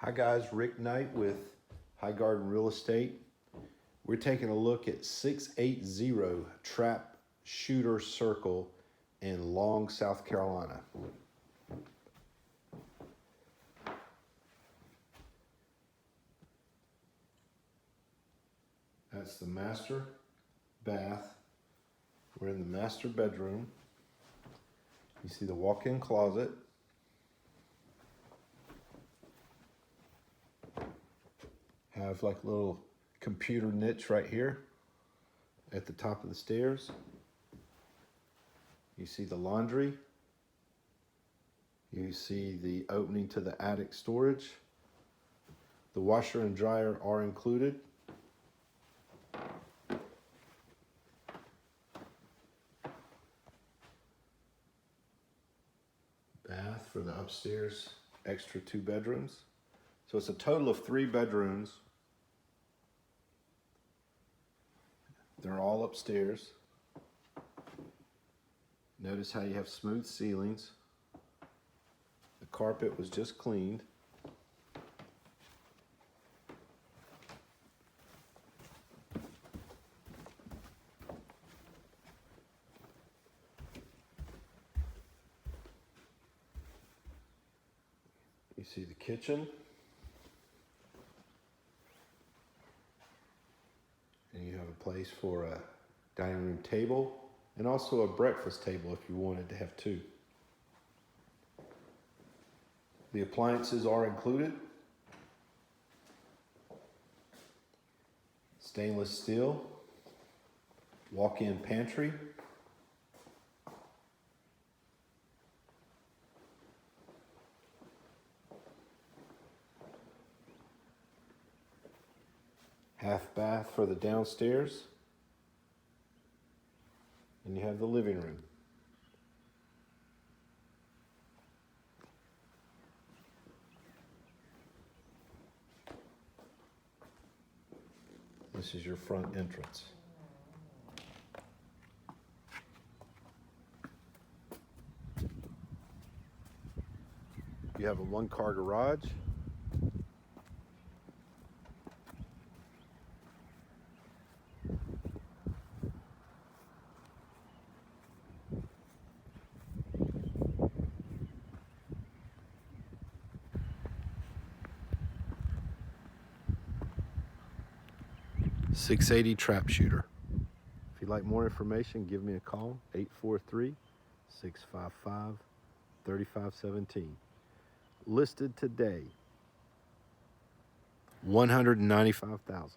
Hi guys, Rick Knight with Highgarden Real Estate. We're taking a look at 680 Trap Shooter Circle in Long, South Carolina. That's the master bath. We're in the master bedroom. You see the walk-in closet. Have like a little computer niche right here at the top of the stairs. You see the laundry. You see the opening to the attic storage. The washer and dryer are included. Bath for the upstairs, extra 2 bedrooms. So it's a total of 3 bedrooms. They're all upstairs. Notice how you have smooth ceilings. The carpet was just cleaned. You see the kitchen. And you have a place for a dining room table and also a breakfast table if you wanted to have 2. The appliances are included. Stainless steel, walk-in pantry. Half bath for the downstairs. And you have the living room. This is your front entrance. You have a 1-car garage. .680 Trap Shooter. If you'd like more information, give me a call, 843-655-3517. Listed today, $195,000.